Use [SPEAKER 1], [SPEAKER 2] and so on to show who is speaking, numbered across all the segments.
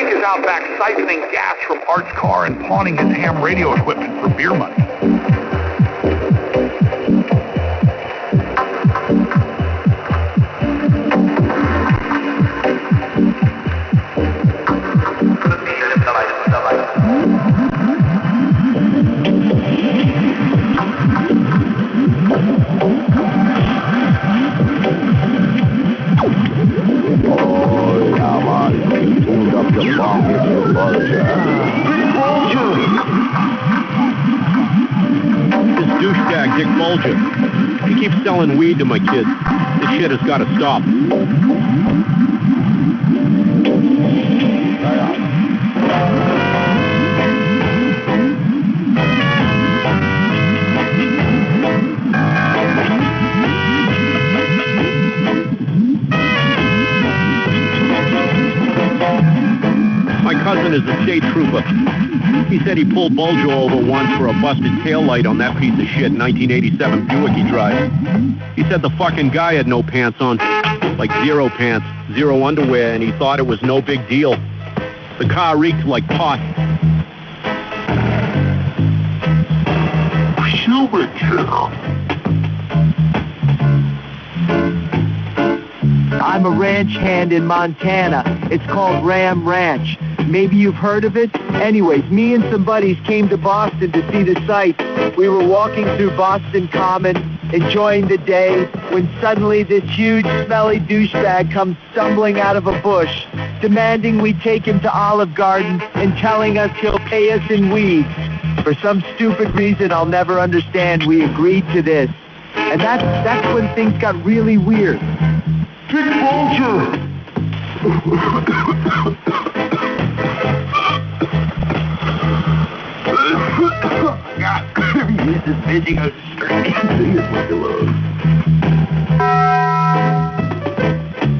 [SPEAKER 1] Dick is out back siphoning gas from Art's car and pawning his ham radio equipment for beer money.
[SPEAKER 2] This douchebag, Dick Bulger, he keeps selling weed to my kids. This shit has got to stop. My cousin is a state trooper. He said he pulled Bulger over once for a busted taillight on that piece of shit 1987 Buick he drives. He said the fucking guy had no pants on, like zero pants, zero underwear, and he thought it was no big deal. The car reeked like pot.
[SPEAKER 3] I'm a ranch hand in Montana. It's called Ram Ranch. Maybe you've heard of it? Anyways, me and some buddies came to Boston to see the sights. We were walking through Boston Common, enjoying the day, when suddenly this huge, smelly douchebag comes stumbling out of a bush, demanding we take him to Olive Garden and telling us he'll pay us in weed. For some stupid reason I'll never understand, we agreed to this. And that's when things got really weird.
[SPEAKER 1] Dick Bulger! This is bitching out straight.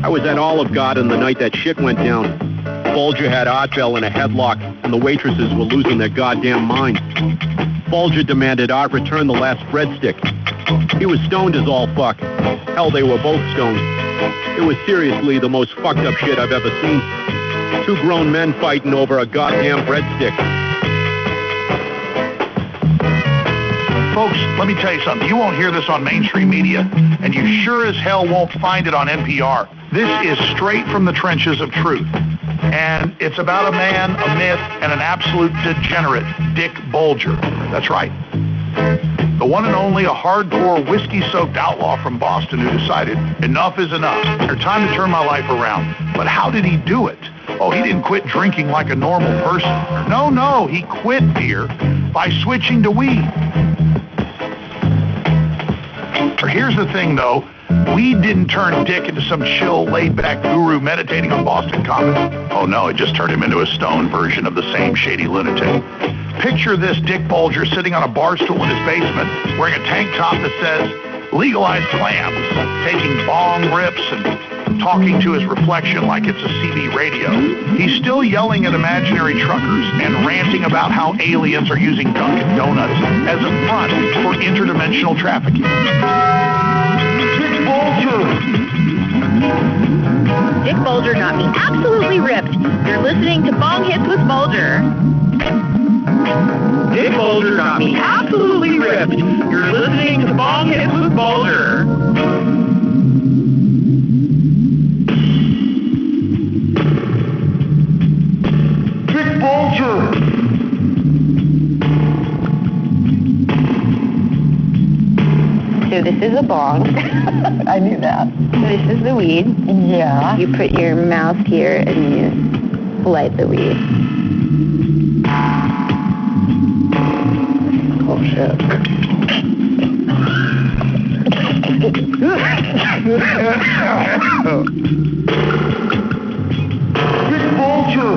[SPEAKER 2] I was at Olive Garden the night that shit went down. Bulger had Art Bell in a headlock, and the waitresses were losing their goddamn minds. Bulger demanded Art return the last breadstick. He was stoned as all fuck. Hell, they were both stoned. It was seriously the most fucked up shit I've ever seen. Two grown men fighting over a goddamn breadstick.
[SPEAKER 1] Folks, let me tell you something. You won't hear this on mainstream media, and you sure as hell won't find it on NPR. This is straight from the trenches of truth. And it's about a man, a myth, and an absolute degenerate, Dick Bulger. That's right. The one and only, a hardcore, whiskey-soaked outlaw from Boston who decided, enough is enough. It's time to turn my life around. But how did he do it? Oh, he didn't quit drinking like a normal person. No, he quit beer by switching to weed. Here's the thing, though. Weed didn't turn Dick into some chill, laid-back guru meditating on Boston Common. Oh, no, it just turned him into a stoned version of the same shady lunatic. Picture this Dick Bulger sitting on a bar stool in his basement, wearing a tank top that says, legalize clams, taking bong rips and talking to his reflection like it's a CB radio. He's still yelling at imaginary truckers and ranting about how aliens are using Dunkin' Donuts as a front for interdimensional trafficking. Dick Bulger!
[SPEAKER 4] Dick Bulger got me absolutely ripped. You're listening to Bong Hits with Bulger.
[SPEAKER 1] Dick Bulger got me absolutely ripped. You're listening to Bong Hits with Bulger. Dick Bulger!
[SPEAKER 4] So this is a bong.
[SPEAKER 5] I knew that.
[SPEAKER 4] This is the weed.
[SPEAKER 5] Yeah.
[SPEAKER 4] You put your mouth here and you light the weed.
[SPEAKER 5] Oh, shit.
[SPEAKER 1] Dick Bulger!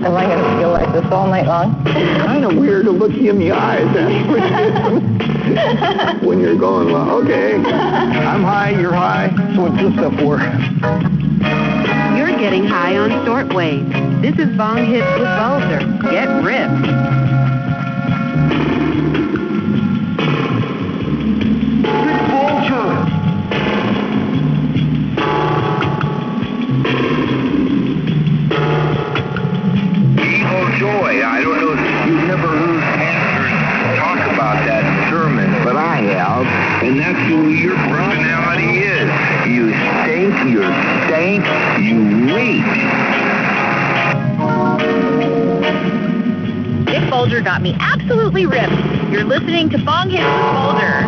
[SPEAKER 5] Am I going to feel like this all night long?
[SPEAKER 3] It's kind of weird to look you in the eyes when you're going, well, okay, I'm high, you're high, so what's this stuff for?
[SPEAKER 4] You're getting high on Shortwave. This is Bong Hits with Bulger. Get ripped.
[SPEAKER 1] Dick Bulger!
[SPEAKER 6] joy. I don't know if you've never heard pastors talk about that in sermons, but I have. And that's who your personality is. You stink, you're stank, you reek.
[SPEAKER 7] Dick Bulger got me absolutely ripped. You're listening to Bong Hits with Bulger.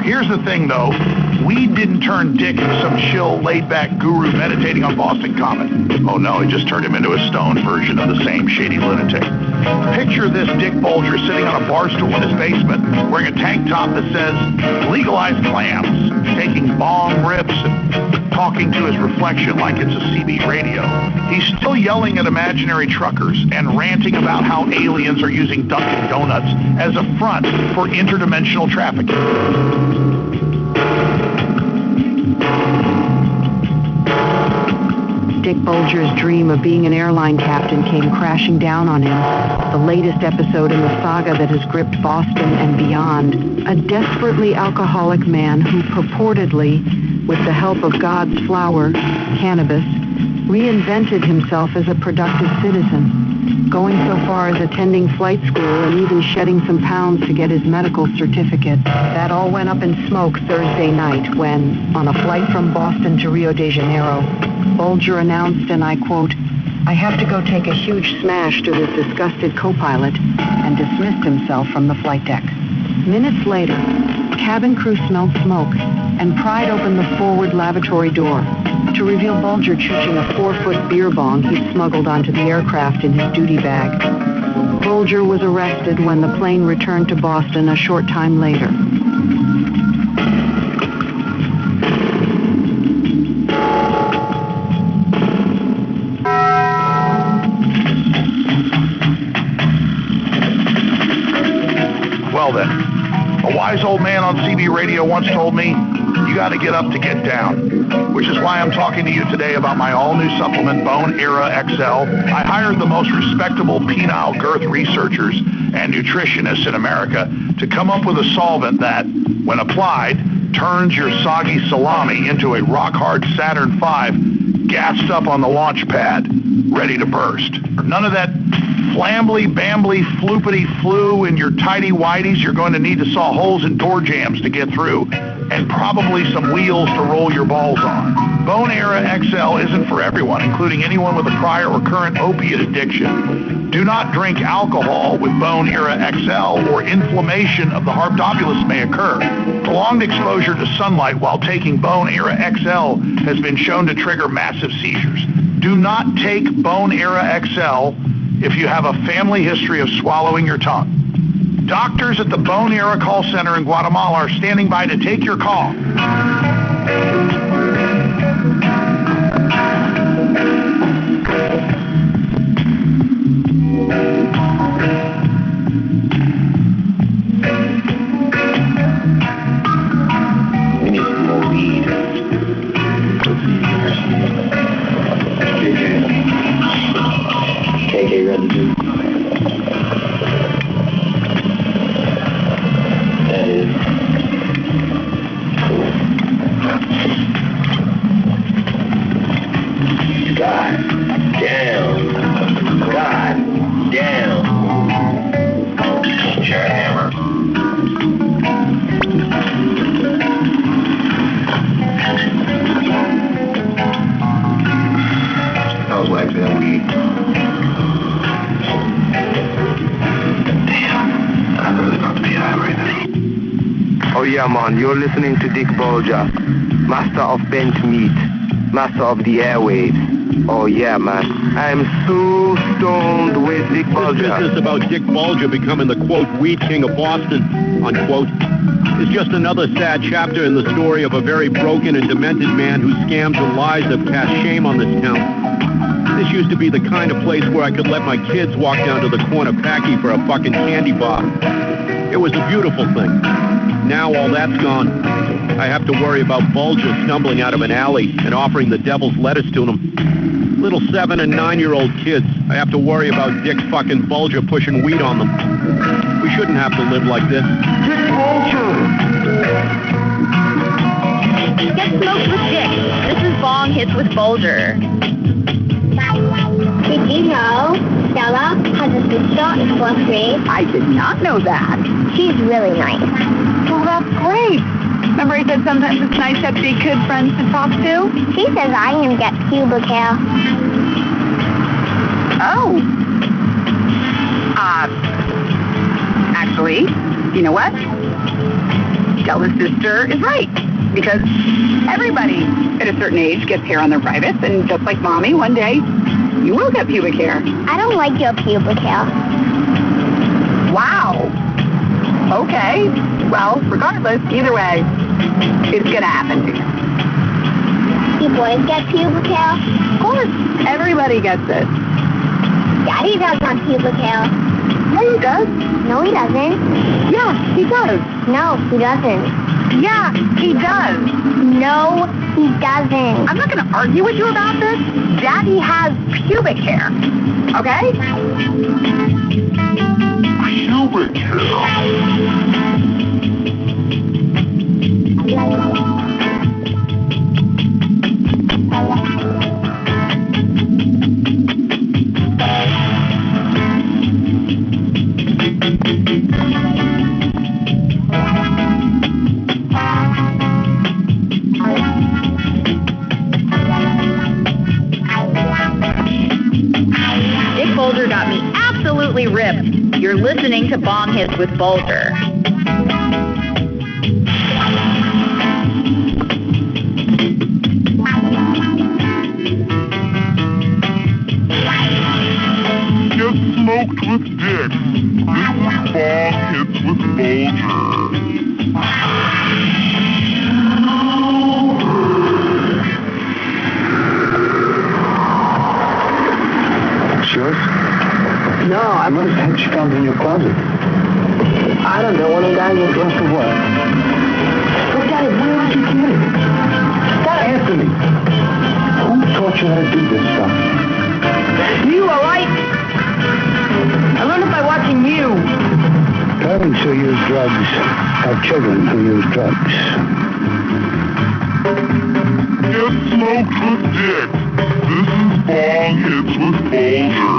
[SPEAKER 1] Here's the thing, though. We didn't turn Dick into some chill, laid-back guru meditating on Boston Common. Oh, no, it just turned him into a stone version of the same shady lunatic. Picture this Dick Bulger sitting on a bar stool in his basement, wearing a tank top that says, legalize clams, taking bong rips and talking to his reflection like it's a CB radio. He's still yelling at imaginary truckers and ranting about how aliens are using Dunkin' Donuts as a front for interdimensional trafficking.
[SPEAKER 4] Dick Bulger's dream of being an airline captain came crashing down on him. The latest episode in the saga that has gripped Boston and beyond. A desperately alcoholic man who purportedly, with the help of God's flower, cannabis, reinvented himself as a productive citizen, going so far as attending flight school and even shedding some pounds to get his medical certificate. That all went up in smoke Thursday night when, on a flight from Boston to Rio de Janeiro, Bulger announced, and I quote, "I have to go take a huge smash to this disgusted co-pilot," and dismissed himself from the flight deck. Minutes later, cabin crew smelled smoke and pried open the forward lavatory door to reveal Bulger chooching a 4-foot beer bong he'd smuggled onto the aircraft in his duty bag. Bulger was arrested when the plane returned to Boston a short time later.
[SPEAKER 1] Well then, a wise old man on CB radio once told me, you got to get up to get down, which is why I'm talking to you today about my all-new supplement, Bone Era XL. I hired the most respectable penile girth researchers and nutritionists in America to come up with a solvent that, when applied, turns your soggy salami into a rock-hard Saturn V gassed up on the launch pad, ready to burst. None of that flambly, bambly, floopity flu in your tighty-whities. You're going to need to saw holes in door jambs to get through, and probably some wheels to roll your balls on. Bone Era XL isn't for everyone, including anyone with a prior or current opiate addiction. Do not drink alcohol with Bone Era XL, or inflammation of the harpdopulus may occur. Prolonged exposure to sunlight while taking Bone Era XL has been shown to trigger massive seizures. Do not take Bone Era XL if you have a family history of swallowing your tongue. Doctors at the Bone Era call center in Guatemala are standing by to take your call.
[SPEAKER 6] We need some more weed. KK ready to. That is cool. God damn. God damn. Jackhammer. I was waxing that weed. I'm really about to be high right now. Oh yeah, man, you're listening to Dick Bulger, master of bent meat, master of the airwaves. Oh yeah, man, I'm so stoned with Dick Bulger.
[SPEAKER 2] This business about Dick Bulger becoming the, quote, weed king of Boston, unquote, is just another sad chapter in the story of a very broken and demented man whose scams and lies have cast shame on this town. This used to be the kind of place where I could let my kids walk down to the corner packy for a fucking candy bar. It was a beautiful thing. Now all that's gone. I have to worry about Bulger stumbling out of an alley and offering the devil's lettuce to them. Little 7- and 9-year-old kids. I have to worry about Dick fucking Bulger pushing weed on them. We shouldn't have to live like this.
[SPEAKER 6] Dick Bulger!
[SPEAKER 7] Get smoked with Dick. This is Bong Hits with Bulger.
[SPEAKER 8] Did you know Stella has a sister in 4th grade?
[SPEAKER 7] I did not know that.
[SPEAKER 8] She's really nice.
[SPEAKER 7] Well, that's great. Remember I said sometimes it's nice to have big, good friends to talk to?
[SPEAKER 8] She says I can get pubic hair.
[SPEAKER 7] Oh. Actually, you know what? Stella's sister is right. Because everybody at a certain age gets hair on their privates, and just like Mommy, one day, you will get pubic hair.
[SPEAKER 8] I don't like your pubic hair.
[SPEAKER 7] Wow. Okay. Well, regardless, either way, it's going to happen to you.
[SPEAKER 8] You boys get pubic hair?
[SPEAKER 7] Of course. Everybody gets it.
[SPEAKER 8] Daddy doesn't want pubic hair.
[SPEAKER 7] Yeah, he does.
[SPEAKER 8] No, he doesn't.
[SPEAKER 7] Yeah, he does.
[SPEAKER 8] No, he doesn't.
[SPEAKER 7] Yeah, he does.
[SPEAKER 8] No, he doesn't.
[SPEAKER 7] I'm not going to argue with you about this. Daddy has pubic hair. Okay?
[SPEAKER 1] Pubic hair.
[SPEAKER 7] Dick Bulger got me absolutely ripped. You're listening to Bong Hits with Bulger.
[SPEAKER 1] Get smoked with Dick. This is Bong Hits with Bulger.
[SPEAKER 6] Yours?
[SPEAKER 3] No, I
[SPEAKER 6] What the heck she found in your closet?
[SPEAKER 3] I don't know. One of the guys was
[SPEAKER 6] Dressed for what?
[SPEAKER 3] Look at it. Where did you get it?
[SPEAKER 6] Anthony! Who taught you how to do this stuff?
[SPEAKER 3] You are right. I learned it by watching you.
[SPEAKER 6] Parents who use drugs have children who use drugs.
[SPEAKER 1] Get smoked with Dick. This is Bong Hits with Bulger.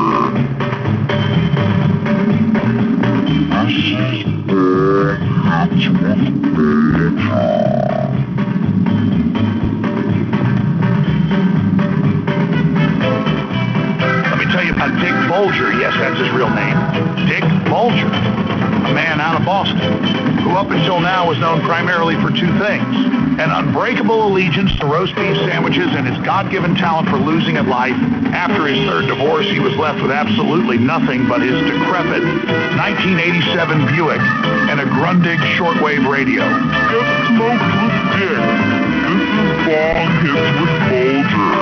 [SPEAKER 1] This is Bong Hits with Bulger. Let me tell you about Dick Bulger. Yes, that's his real name. Dick Bulger, a man out of Boston, who up until now was known primarily for two things: an unbreakable allegiance to roast beef sandwiches and his God-given talent for losing at life. After his third divorce, he was left with absolutely nothing but his decrepit 1987 Buick and a Grundig shortwave radio. Get smoked with Dick. This is Bong Hits with Bulger.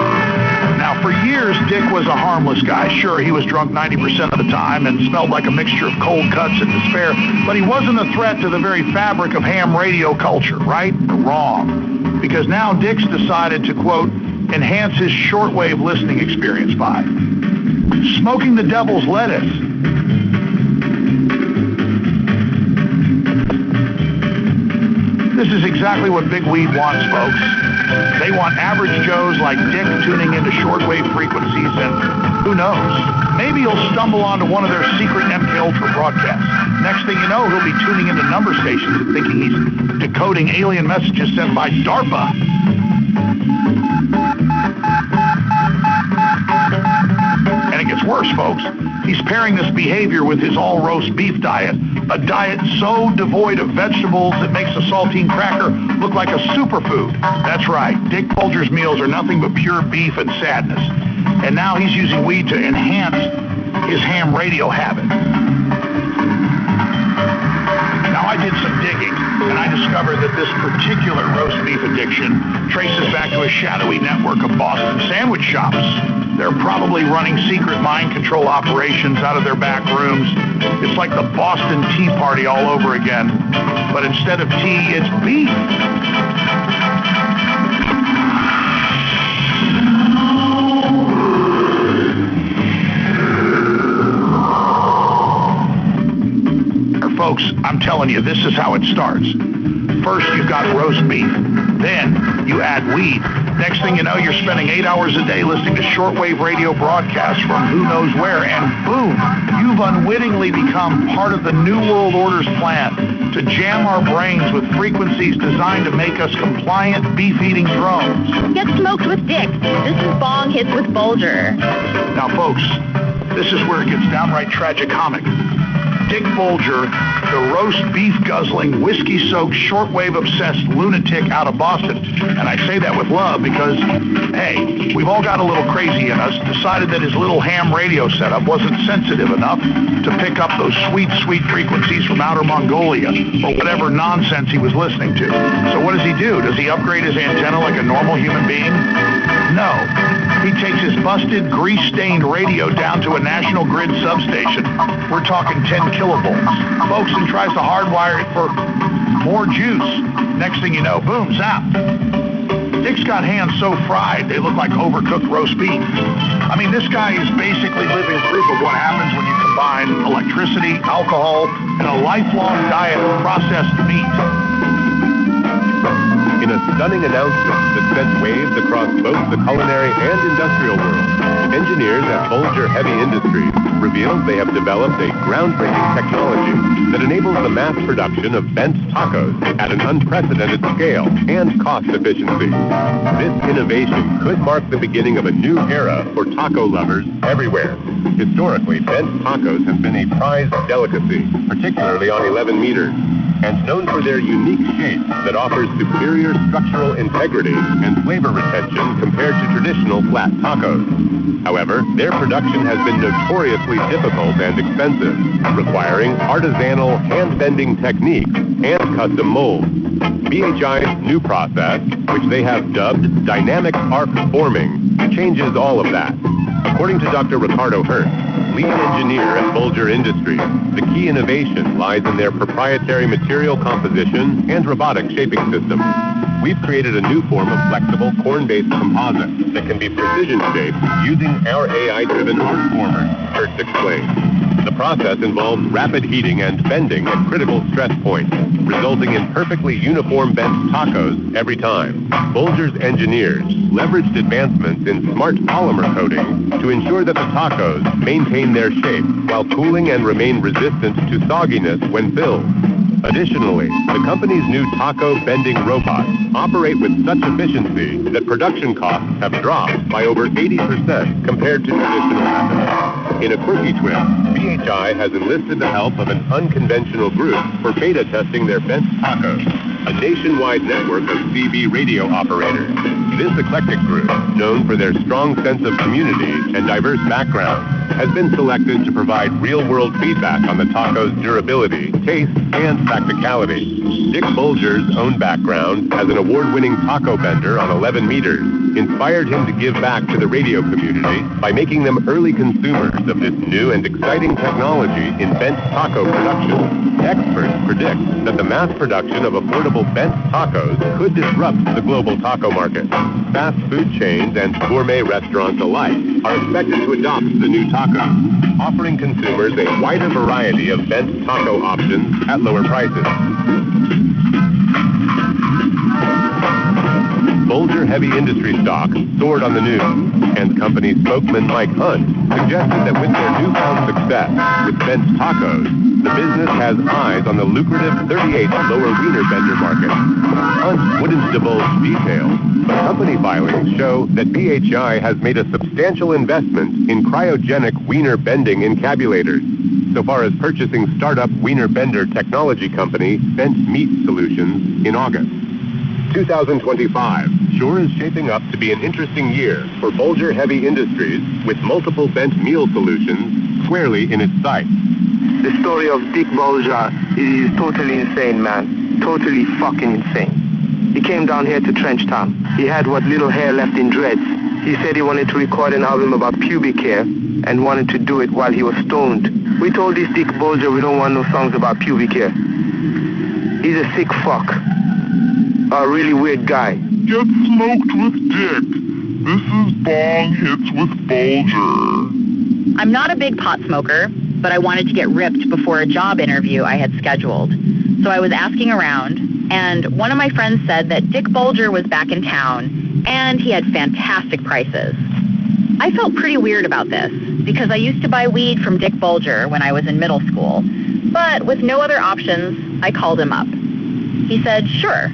[SPEAKER 1] Now, for years, Dick was a harmless guy. Sure, he was drunk 90% of the time and smelled like a mixture of cold cuts and despair, but he wasn't a threat to the very fabric of ham radio culture, right? Wrong. Because now Dick's decided to, quote, enhance his shortwave listening experience by smoking the devil's lettuce. This is exactly what Big Weed wants, folks. They want average Joes like Dick tuning into shortwave frequencies, and who knows, maybe he'll stumble onto one of their secret MK Ultra broadcasts. Next thing you know, he'll be tuning into number stations and thinking he's decoding alien messages sent by DARPA. And it gets worse, folks. He's pairing this behavior with his all-roast beef diet, a diet so devoid of vegetables it makes a saltine cracker look like a superfood. That's right. Dick Bulger's meals are nothing but pure beef and sadness. And now he's using weed to enhance his ham radio habit. Now, I did some digging, and I discovered that this particular roast beef addiction traces back to a shadowy network of Boston sandwich shops. They're probably running secret mind control operations out of their back rooms. It's like the Boston Tea Party all over again. But instead of tea, it's beef. Folks, I'm telling you, this is how it starts. First, you've got roast beef. Then you add weed. Next thing you know, you're spending 8 hours a day listening to shortwave radio broadcasts from who knows where, and boom, you've unwittingly become part of the New World Order's plan to jam our brains with frequencies designed to make us compliant, beef-eating drones.
[SPEAKER 9] Get smoked with Dick. This is Bong Hits with Bulger.
[SPEAKER 1] Now, folks, this is where it gets downright tragicomic. Dick Bulger, the roast beef-guzzling, whiskey-soaked, shortwave-obsessed lunatic out of Boston. And I say that with love because, hey, we've all got a little crazy in us, decided that his little ham radio setup wasn't sensitive enough to pick up those sweet, sweet frequencies from outer Mongolia or whatever nonsense he was listening to. So what does he do? Does he upgrade his antenna like a normal human being? No. He takes his busted, grease-stained radio down to a National Grid substation. We're talking 10 kilovolts. Folks, and tries to hardwire it for more juice. Next thing you know, boom, zap. Dick's got hands so fried, they look like overcooked roast beef. I mean, this guy is basically living proof of what happens when you combine electricity, alcohol, and a lifelong diet of processed meat.
[SPEAKER 10] In a stunning announcement that sent waves across both the culinary and industrial world, engineers at Bulger Heavy Industries revealed they have developed a groundbreaking technology that enables the mass production of bent tacos at an unprecedented scale and cost efficiency. This innovation could mark the beginning of a new era for taco lovers everywhere. Historically, bent tacos have been a prized delicacy, particularly on 11 meters, and known for their unique shape that offers superior structural integrity and flavor retention compared to traditional flat tacos. However, their production has been notoriously difficult and expensive, requiring artisanal hand-bending techniques and custom molds. BHI's new process, which they have dubbed dynamic arc forming, changes all of that. According to Dr. Ricardo Hertz, lead engineer at Bulger Industries, the key innovation lies in their proprietary material composition and robotic shaping system. We've created a new form of flexible corn-based composite that can be precision-shaped using our AI-driven arc formers, Hertz explained. The process involves rapid heating and bending at critical stress points, resulting in perfectly uniform bent tacos every time. Bulger's engineers leveraged advancements in smart polymer coating to ensure that the tacos maintain their shape while cooling and remain resistant to sogginess when filled. Additionally, the company's new taco bending robots operate with such efficiency that production costs have dropped by over 80% compared to traditional methods. In a quirky twist, BHI has enlisted the help of an unconventional group for beta testing their bent tacos, a nationwide network of CB radio operators. This eclectic group, known for their strong sense of community and diverse backgrounds, has been selected to provide real-world feedback on the taco's durability, taste, and practicality. Dick Bulger's own background as an award-winning taco bender on 11 meters inspired him to give back to the radio community by making them early consumers of this new and exciting technology in bent taco production. Experts predict that the mass production of affordable bent tacos could disrupt the global taco market. Fast food chains and gourmet restaurants alike are expected to adopt the new taco, offering consumers a wider variety of bent taco options at lower prices. Bulger Heavy Industry stock soared on the news, and company spokesman Mike Hunt suggested that with their newfound success with bent tacos, the business has eyes on the lucrative 38 lower wiener bender market. Hunt wouldn't divulge details, but company filings show that BHI has made a substantial investment in cryogenic wiener bending encabulators, so far as purchasing startup wiener bender technology company Bent Meat Solutions in August. 2025 sure is shaping up to be an interesting year for Bulger Heavy Industries, with multiple bent meal solutions squarely in its sights.
[SPEAKER 6] The story of Dick Bulger is totally insane, man. Totally fucking insane. He came down here to Trenchtown. He had what little hair left in dreads. He said he wanted to record an album about pubic hair and wanted to do it while he was stoned. We told this Dick Bulger we don't want no songs about pubic hair. He's a sick fuck. A really weird guy.
[SPEAKER 11] Get smoked with Dick. This is Bong Hits with Bulger.
[SPEAKER 9] I'm not a big pot smoker, but I wanted to get ripped before a job interview I had scheduled. So I was asking around, and one of my friends said that Dick Bulger was back in town, And he had fantastic prices. I felt pretty weird about this because I used to buy weed from Dick Bulger when I was in middle school, but with no other options, I called him up. He said, sure,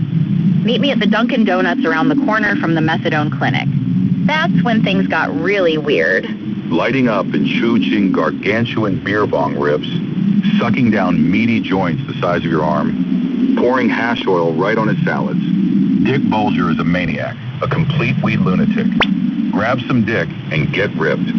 [SPEAKER 9] meet me at the Dunkin' Donuts around the corner from the methadone clinic. That's when things got really weird.
[SPEAKER 12] Lighting up and chewing gargantuan beer bong rips, sucking down meaty joints the size of your arm, pouring hash oil right on his salads. Dick Bulger is a maniac, a complete weed lunatic. Grab some dick and get ripped.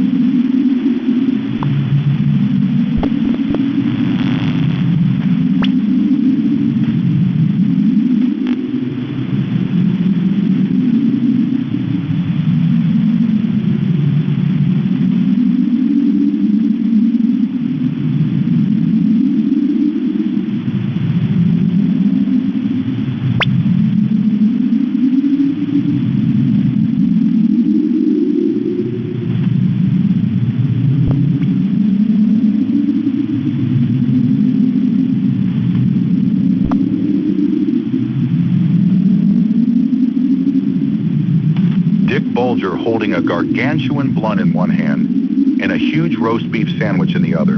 [SPEAKER 12] Bulger holding a gargantuan blunt in one hand and a huge roast beef sandwich in the other,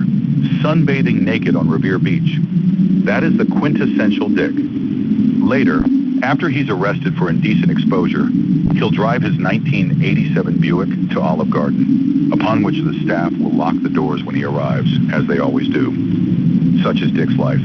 [SPEAKER 12] sunbathing naked on Revere Beach. That is the quintessential Dick. Later, after he's arrested for indecent exposure, he'll drive his 1987 Buick to Olive Garden, upon which the staff will lock the doors when he arrives, as they always do. Such is Dick's life.